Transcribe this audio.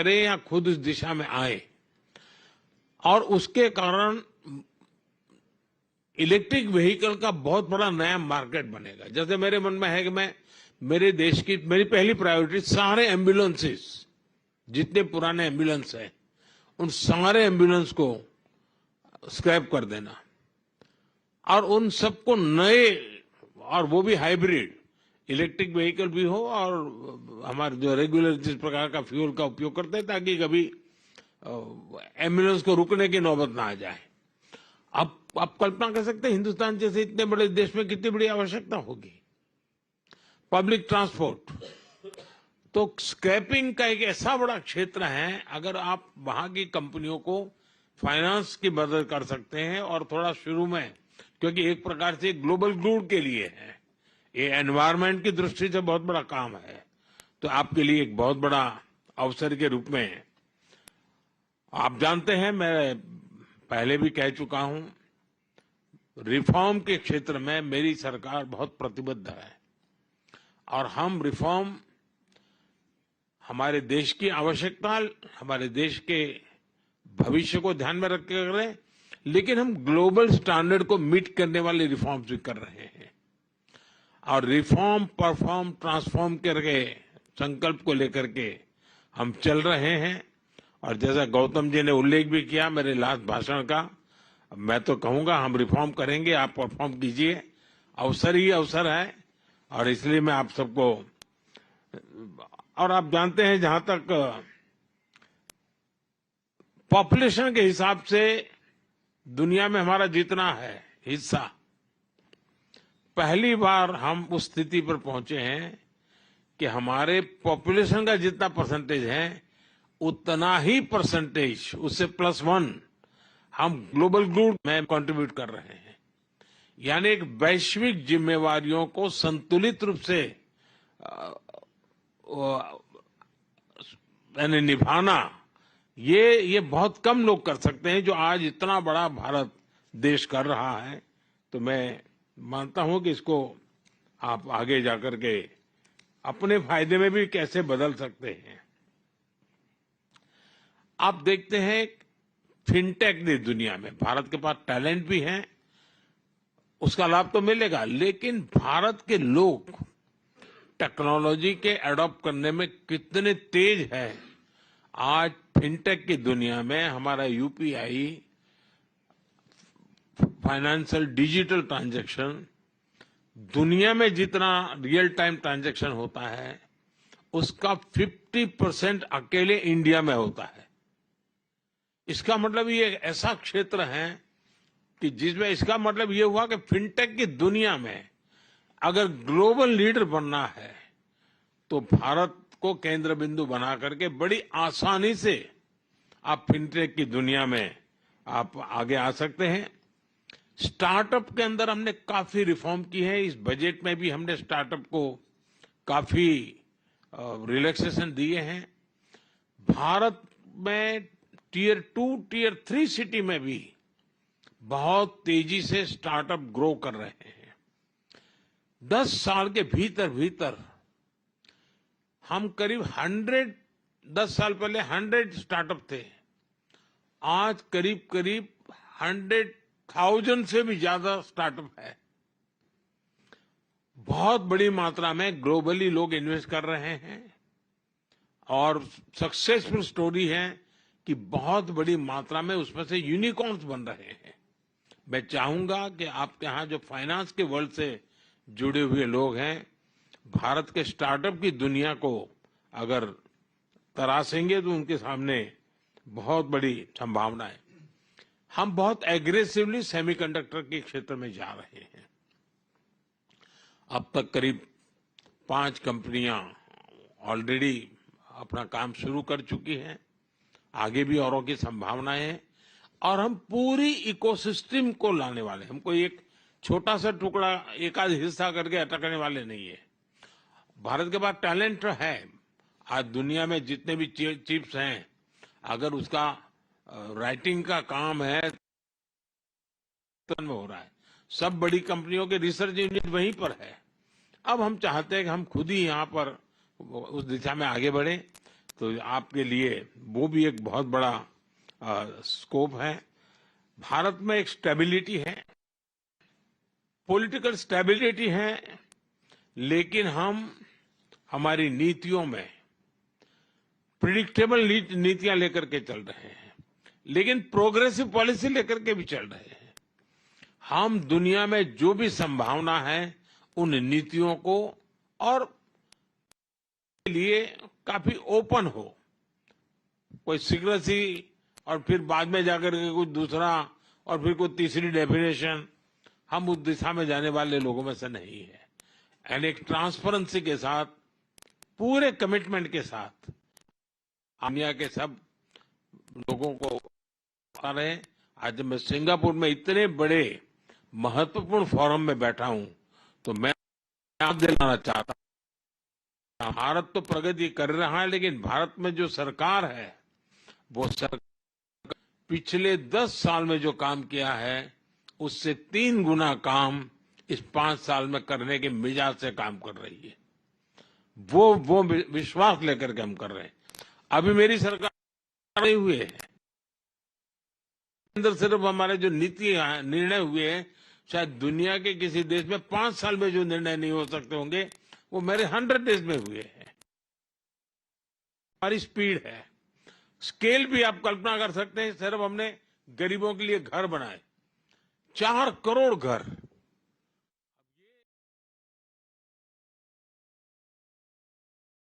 करें या खुद इस दिशा में आए, और उसके कारण इलेक्ट्रिक व्हीकल का बहुत बड़ा नया मार्केट बनेगा। जैसे मेरे मन में है कि मैं मेरे देश की मेरी पहली प्रायोरिटी सारे एम्बुलेंसेस, जितने पुराने एम्बुलेंस हैं उन सारे एम्बुलेंस को स्क्रैप कर देना और उन सबको नए, और वो भी हाइब्रिड इलेक्ट्रिक व्हीकल भी हो और हमारे जो रेगुलर जिस प्रकार का फ्यूल का उपयोग करते हैं, ताकि कभी एम्बुलेंस को रुकने की नौबत ना आ जाए। अब आप कल्पना कर सकते हैं हिंदुस्तान जैसे इतने बड़े देश में कितनी बड़ी आवश्यकता होगी पब्लिक ट्रांसपोर्ट। तो स्क्रैपिंग का एक ऐसा बड़ा क्षेत्र है, अगर आप वहां की कंपनियों को फाइनेंस की मदद कर सकते हैं और थोड़ा शुरू में, क्योंकि एक प्रकार से ग्लोबल गुड के लिए है, ये एनवायरनमेंट की दृष्टि से बहुत बड़ा काम है, तो आपके लिए एक बहुत बड़ा अवसर के रूप में। आप जानते हैं, मैं पहले भी कह चुका हूं, रिफॉर्म के क्षेत्र में मेरी सरकार बहुत प्रतिबद्ध है और हम रिफॉर्म हमारे देश की आवश्यकता, हमारे देश के भविष्य को ध्यान में रख कर करें, लेकिन हम ग्लोबल स्टैंडर्ड को मीट करने वाले रिफॉर्म्स भी कर रहे हैं। और रिफॉर्म परफॉर्म ट्रांसफॉर्म करके संकल्प को लेकर के हम चल रहे हैं। और जैसा गौतम जी ने उल्लेख भी किया मेरे लास्ट भाषण का, मैं तो कहूंगा हम रिफॉर्म करेंगे, आप परफॉर्म कीजिए। अवसर ही अवसर है और इसलिए मैं आप सबको, और आप जानते हैं जहां तक पॉपुलेशन के हिसाब से दुनिया में हमारा जितना है हिस्सा, पहली बार हम उस स्थिति पर पहुंचे हैं कि हमारे पॉपुलेशन का जितना परसेंटेज है उतना ही परसेंटेज, उससे +1 हम ग्लोबल गुड में कंट्रीब्यूट कर रहे हैं। यानी एक वैश्विक जिम्मेवारियों को संतुलित रूप से यानी निभाना, ये बहुत कम लोग कर सकते हैं जो आज इतना बड़ा भारत देश कर रहा है। तो मैं मानता हूं कि इसको आप आगे जाकर के अपने फायदे में भी कैसे बदल सकते हैं। आप देखते हैं फिनटेक की दुनिया में भारत के पास टैलेंट भी है, उसका लाभ तो मिलेगा, लेकिन भारत के लोग टेक्नोलॉजी के एडॉप्ट करने में कितने तेज है। आज फिनटेक की दुनिया में हमारा यूपीआई, फाइनेंशियल डिजिटल ट्रांजैक्शन, दुनिया में जितना रियल टाइम ट्रांजैक्शन होता है उसका 50% अकेले इंडिया में होता है। इसका मतलब ये ऐसा क्षेत्र है कि जिसमें, इसका मतलब ये हुआ कि फिनटेक की दुनिया में अगर ग्लोबल लीडर बनना है तो भारत को केंद्र बिंदु बना करके बड़ी आसानी से आप फिनटेक की दुनिया में आप आगे आ सकते हैं। स्टार्टअप के अंदर हमने काफी रिफॉर्म की है। इस बजट में भी हमने स्टार्टअप को काफी रिलैक्सेशन दिए हैं। भारत में Tier 2, Tier 3 सिटी में भी बहुत तेजी से स्टार्टअप ग्रो कर रहे हैं। 10 साल के भीतर हम करीब 10 साल पहले 100 स्टार्टअप थे, आज करीब 100,000 से भी ज्यादा स्टार्टअप है। बहुत बड़ी मात्रा में ग्लोबली लोग इन्वेस्ट कर रहे हैं और सक्सेसफुल स्टोरी है कि बहुत बड़ी मात्रा में उसमें से यूनिकॉर्न्स बन रहे हैं। मैं चाहूंगा कि आपके यहाँ जो फाइनेंस के वर्ल्ड से जुड़े हुए लोग हैं, भारत के स्टार्टअप की दुनिया को अगर तराशेंगे तो उनके सामने बहुत बड़ी संभावना है। हम बहुत एग्रेसिवली सेमीकंडक्टर के क्षेत्र में जा रहे हैं। अब तक करीब 5 कंपनियां ऑलरेडी अपना काम शुरू कर चुकी हैं, आगे भी औरों की संभावनाएं हैं और हम पूरी इकोसिस्टम को लाने वाले हैं। हमको एक छोटा सा टुकड़ा, एक आध हिस्सा करके अटकने वाले नहीं है। भारत के पास टैलेंट है। आज दुनिया में जितने भी चिप्स हैं, अगर उसका राइटिंग का काम है हो रहा है, सब बड़ी कंपनियों के रिसर्च यूनिट वहीं पर है। अब हम चाहते हैं कि हम खुद ही यहाँ पर उस दिशा में आगे बढ़े तो आपके लिए वो भी एक बहुत बड़ा स्कोप है। भारत में एक स्टेबिलिटी है, पॉलिटिकल स्टेबिलिटी है, लेकिन हम हमारी नीतियों में प्रिडिक्टेबल नीतियां लेकर के चल रहे हैं, लेकिन प्रोग्रेसिव पॉलिसी लेकर के भी चल रहे हैं। हम दुनिया में जो भी संभावना है उन नीतियों को और के लिए काफी ओपन हो, कोई सीक्रेसी और फिर बाद में जाकर के कुछ दूसरा और फिर कोई तीसरी डेफिनेशन, हम उस दिशा में जाने वाले लोगों में से नहीं है। एंड एक ट्रांसपेरेंसी के साथ, पूरे कमिटमेंट के साथ दुनिया के सब लोगों को बता रहे हैं। आज जब मैं सिंगापुर में इतने बड़े महत्वपूर्ण फोरम में बैठा हूं तो मैं याद दिलाना चाहता हूं, भारत तो प्रगति कर रहा है, लेकिन भारत में जो सरकार है वो सरकार पिछले 10 साल में जो काम किया है उससे 3 गुना काम इस 5 साल में करने के मिजाज से काम कर रही है। वो विश्वास लेकर के हम कर रहे हैं। अभी मेरी सरकार नहीं हुए है, अंदर सिर्फ हमारे जो नीति निर्णय हुए हैं, शायद दुनिया के किसी देश में 5 साल में जो निर्णय नहीं हो सकते होंगे वो मेरे 100 डेज में हुए हैं। हमारी स्पीड है, स्केल भी आप कल्पना कर सकते हैं। सिर्फ हमने गरीबों के लिए घर बनाए, 4 करोड़ घर